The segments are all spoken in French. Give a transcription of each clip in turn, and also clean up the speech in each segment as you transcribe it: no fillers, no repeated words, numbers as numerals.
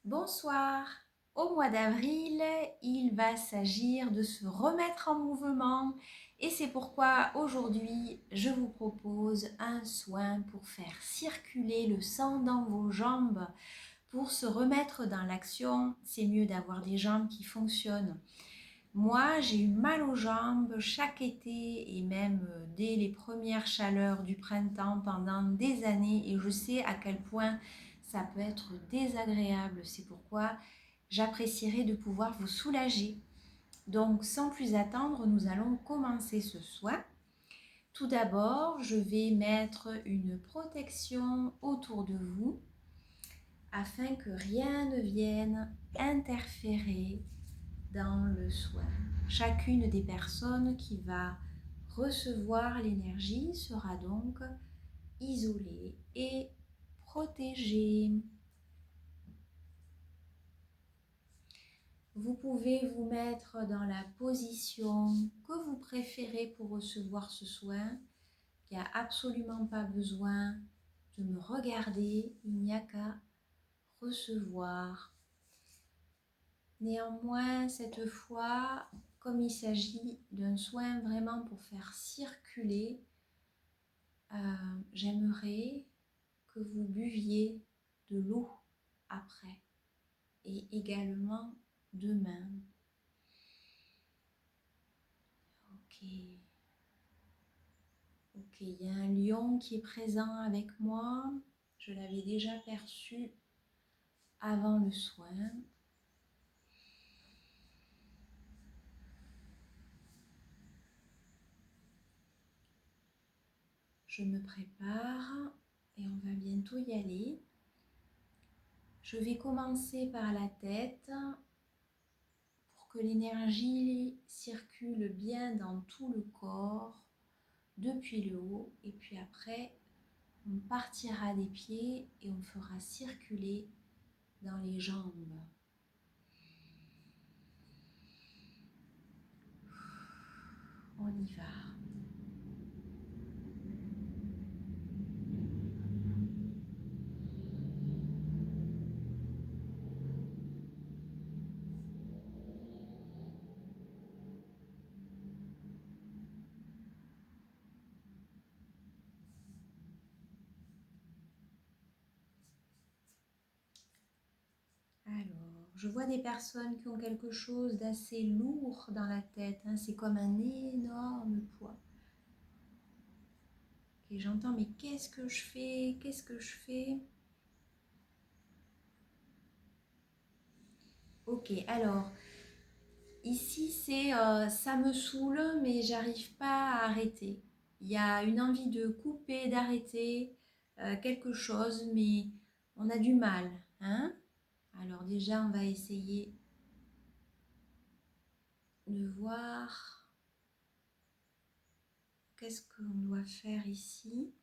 Bonsoir. Au mois d'avril, il va s'agir de se remettre en mouvement et c'est pourquoi aujourd'hui, je vous propose un soin pour faire circuler le sang dans vos jambes. Pour se remettre dans l'action, c'est mieux d'avoir des jambes qui fonctionnent. Moi, j'ai eu mal aux jambes chaque été et même dès les premières chaleurs du printemps pendant des années et je sais à quel point ça peut être désagréable. C'est pourquoi j'apprécierais de pouvoir vous soulager. Donc, sans plus attendre, nous allons commencer ce soin. Tout d'abord, je vais mettre une protection autour de vous afin que rien ne vienne interférer dans le soin. Chacune des personnes qui va recevoir l'énergie sera donc isolée et protégée. Vous pouvez vous mettre dans la position que vous préférez pour recevoir ce soin. Il n'y a absolument pas besoin de me regarder, il n'y a qu'à recevoir. Néanmoins, cette fois, comme il s'agit d'un soin vraiment pour faire circuler, j'aimerais que vous buviez de l'eau après et également demain. Ok. Ok, il y a un lion qui est présent avec moi. Je l'avais déjà perçu avant le soin. Je me prépare et on va bientôt y aller. Je vais commencer par la tête pour que l'énergie circule bien dans tout le corps, depuis le haut, et puis après, on partira des pieds et on fera circuler dans les jambes. On y va. Alors, je vois des personnes qui ont quelque chose d'assez lourd dans la tête. C'est comme un énorme poids. Et j'entends, mais qu'est-ce que je fais? Qu'est-ce que je fais? Ok, alors, ici c'est ça me saoule, mais j'arrive pas à arrêter. Il y a une envie de couper, d'arrêter quelque chose, mais on a du mal. Alors déjà, on va essayer de voir qu'est-ce qu'on doit faire ici.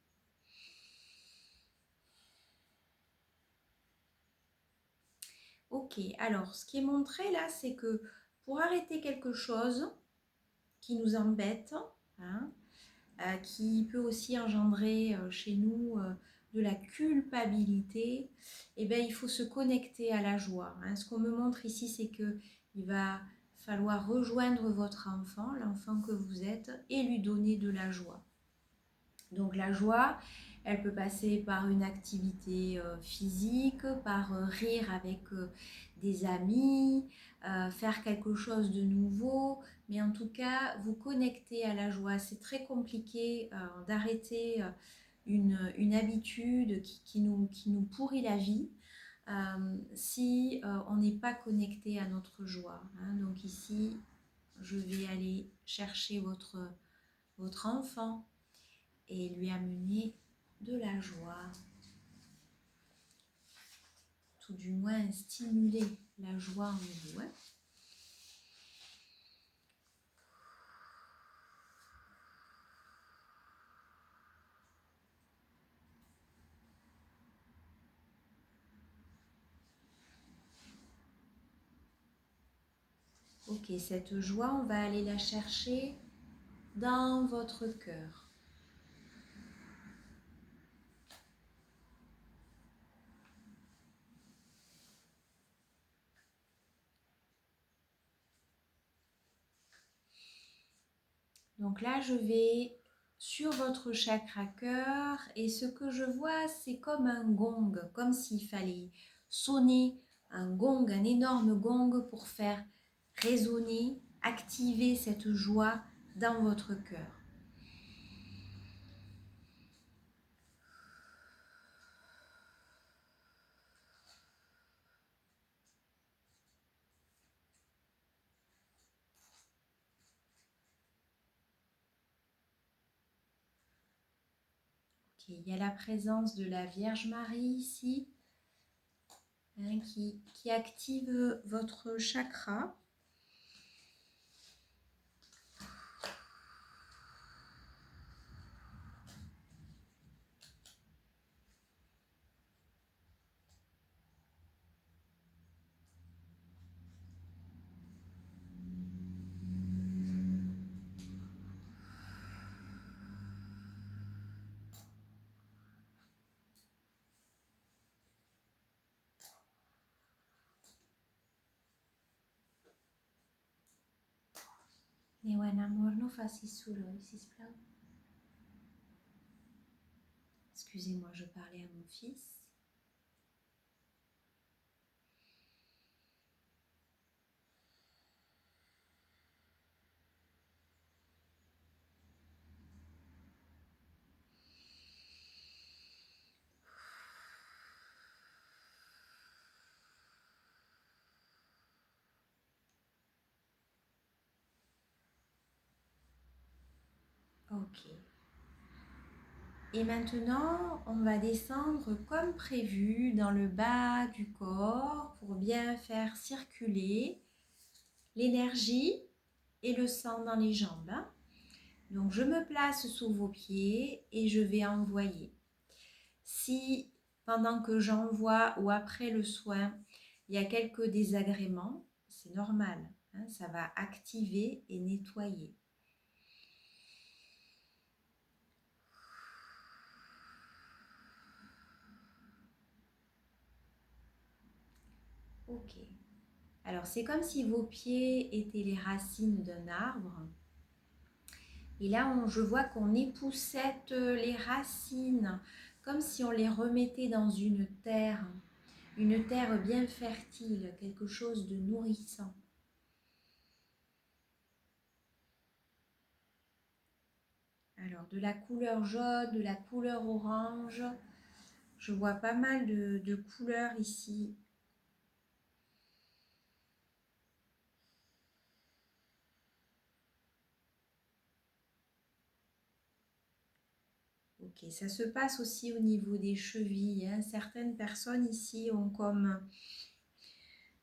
Ok, alors ce qui est montré là, c'est que pour arrêter quelque chose qui nous embête, qui peut aussi engendrer chez nous de la culpabilité, eh bien, il faut se connecter à la joie. Ce qu'on me montre ici, c'est qu'il va falloir rejoindre votre enfant, l'enfant que vous êtes, et lui donner de la joie. Donc la joie, elle peut passer par une activité physique, par rire avec des amis, faire quelque chose de nouveau, mais en tout cas, vous connecter à la joie. C'est très compliqué d'arrêter une habitude qui nous pourrit la vie si on n'est pas connecté à notre joie. Donc ici, je vais aller chercher votre enfant et lui amener de la joie, tout du moins stimuler la joie en vous. Ok, cette joie, on va aller la chercher dans votre cœur. Donc là, je vais sur votre chakra cœur et ce que je vois, c'est comme un gong, comme s'il fallait sonner un gong, un énorme gong pour faire résonner, activer cette joie dans votre cœur. Ok, il y a la présence de la Vierge Marie ici, hein, qui active votre chakra. Neuen amor, no facis solo, sisplau. Excusez-moi, je parlais à mon fils. Ok. Et maintenant, on va descendre comme prévu dans le bas du corps pour bien faire circuler l'énergie et le sang dans les jambes, hein. Donc, je me place sous vos pieds et je vais envoyer. Si pendant que j'envoie ou après le soin, il y a quelques désagréments, c'est normal, hein, ça va activer et nettoyer. Ok. Alors, c'est comme si vos pieds étaient les racines d'un arbre. Et là, je vois qu'on époussette les racines, comme si on les remettait dans une terre bien fertile, quelque chose de nourrissant. Alors, de la couleur jaune, de la couleur orange, je vois pas mal de couleurs ici. Ok, ça se passe aussi au niveau des chevilles, hein. Certaines personnes ici ont comme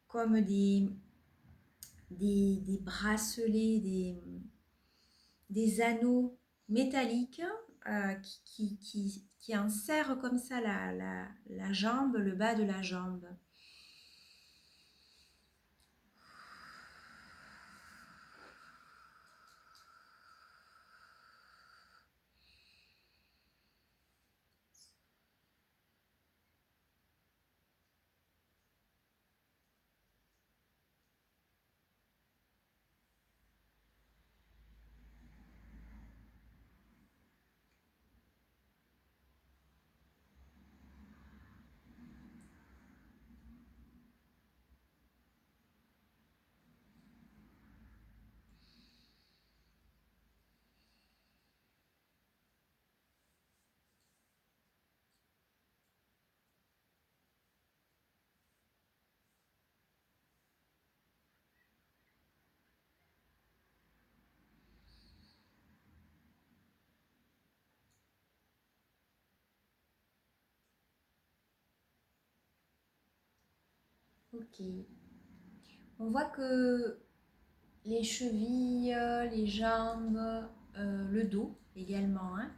des bracelets, des anneaux métalliques qui enserrent comme ça la jambe, le bas de la jambe. Ok. On voit que les chevilles, les jambes, le dos également, hein.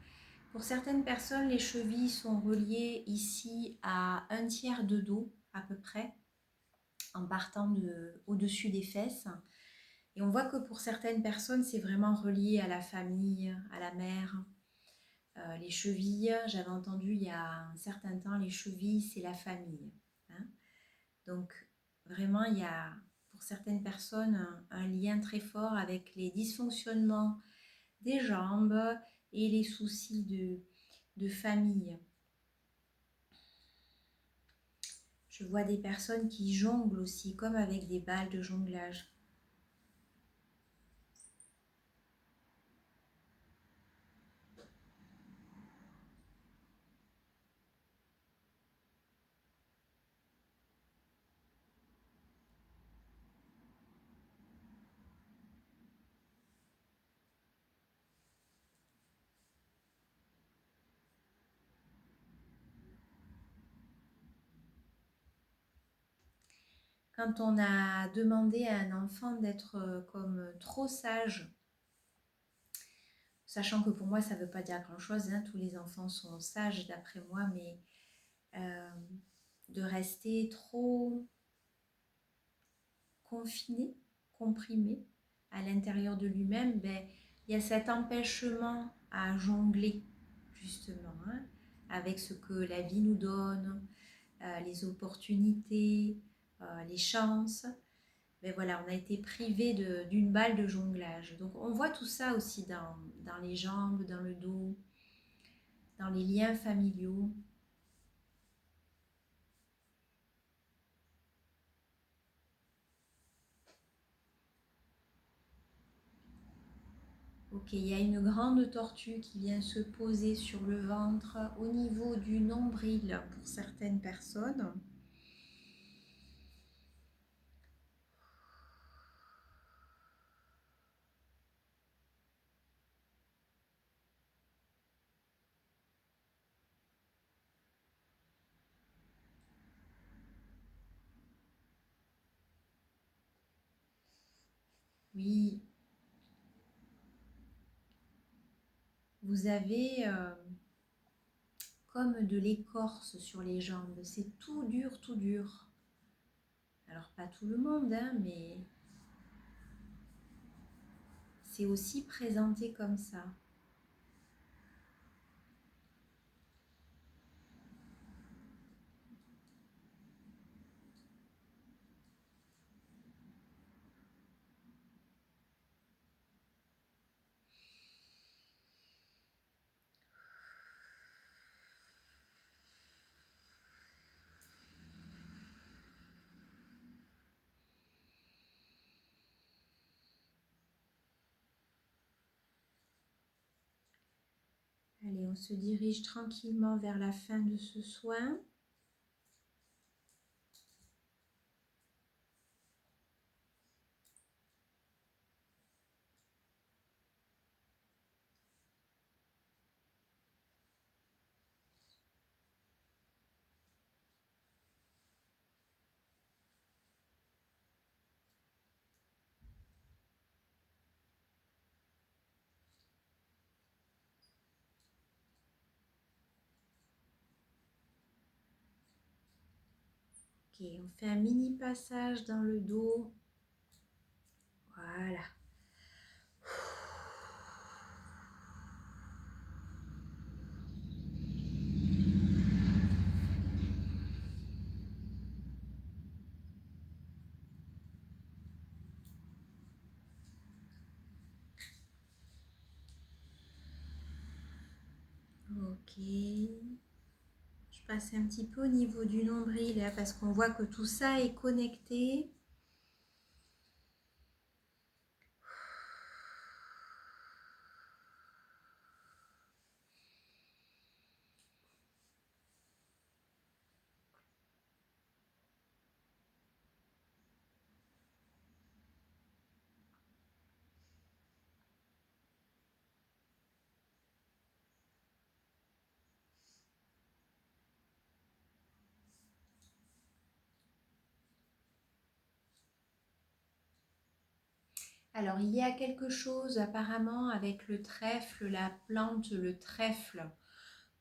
Pour certaines personnes, les chevilles sont reliées ici à un tiers de dos à peu près, en partant au-dessus des fesses. Et on voit que pour certaines personnes, c'est vraiment relié à la famille, à la mère. Les chevilles, j'avais entendu il y a un certain temps, les chevilles, c'est la famille, hein. Donc vraiment, il y a pour certaines personnes un lien très fort avec les dysfonctionnements des jambes et les soucis de famille. Je vois des personnes qui jonglent aussi, comme avec des balles de jonglage. Quand on a demandé à un enfant d'être comme trop sage, sachant que pour moi ça ne veut pas dire grand-chose, hein, tous les enfants sont sages d'après moi, mais de rester trop confiné, comprimé à l'intérieur de lui-même, ben, il y a cet empêchement à jongler justement, hein, avec ce que la vie nous donne, les opportunités, les chances. Mais voilà, on a été privé d'une balle de jonglage. Donc on voit tout ça aussi dans les jambes, dans le dos, dans les liens familiaux. Ok, il y a une grande tortue qui vient se poser sur le ventre au niveau du nombril pour certaines personnes. Oui, vous avez comme de l'écorce sur les jambes. C'est tout dur, tout dur. Alors pas tout le monde, hein, mais c'est aussi présenté comme ça. Allez, on se dirige tranquillement vers la fin de ce soin. Ok, on fait un mini passage dans le dos. Voilà. Ok. Je passe un petit peu au niveau du nombril là, parce qu'on voit que tout ça est connecté. Alors, il y a quelque chose apparemment avec le trèfle, la plante, le trèfle.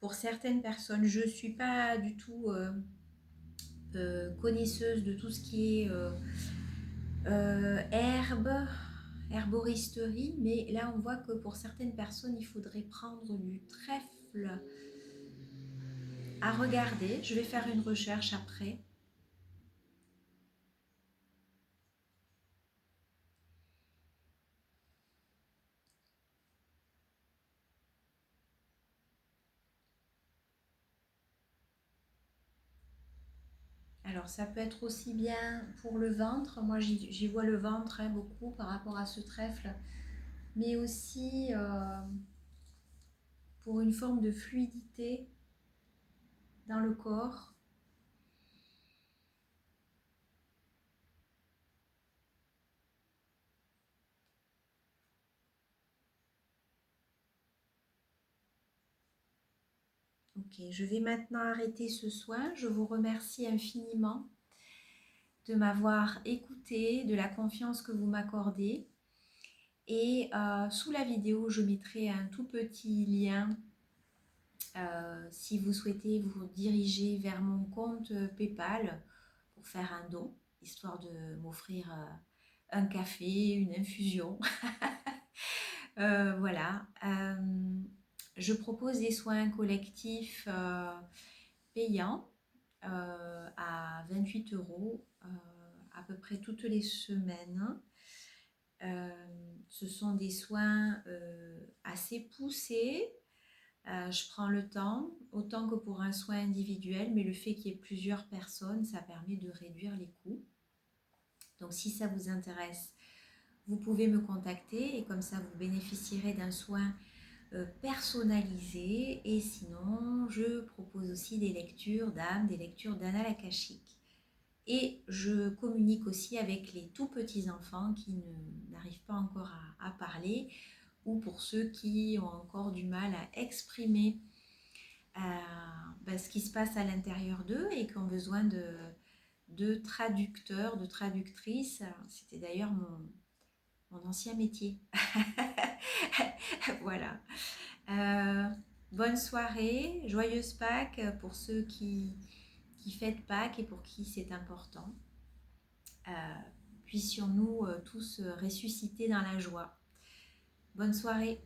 Pour certaines personnes, je ne suis pas du tout connaisseuse de tout ce qui est herbe, herboristerie, mais là on voit que pour certaines personnes, il faudrait prendre du trèfle à regarder. Je vais faire une recherche après. Alors ça peut être aussi bien pour le ventre, moi j'y vois le ventre beaucoup par rapport à ce trèfle, mais aussi pour une forme de fluidité dans le corps. Ok, je vais maintenant arrêter ce soin. Je vous remercie infiniment de m'avoir écouté, de la confiance que vous m'accordez. Et sous la vidéo, je mettrai un tout petit lien si vous souhaitez vous diriger vers mon compte PayPal pour faire un don, histoire de m'offrir un café, une infusion. Voilà. Je propose des soins collectifs payants à 28 euros à peu près toutes les semaines. Ce sont des soins assez poussés. Je prends le temps, autant que pour un soin individuel, mais le fait qu'il y ait plusieurs personnes, ça permet de réduire les coûts. Donc si ça vous intéresse, vous pouvez me contacter et comme ça vous bénéficierez d'un soin personnalisé. Et sinon, je propose aussi des lectures d'âme, des lectures d'Annales akashiques. Et je communique aussi avec les tout petits enfants qui n'arrivent pas encore à parler, ou pour ceux qui ont encore du mal à exprimer ce qui se passe à l'intérieur d'eux et qui ont besoin de traducteurs, de traductrices. C'était d'ailleurs mon ancien métier. Voilà. Bonne soirée, joyeuse Pâques pour ceux qui fêtent Pâques et pour qui c'est important. Puissions-nous tous ressusciter dans la joie. Bonne soirée.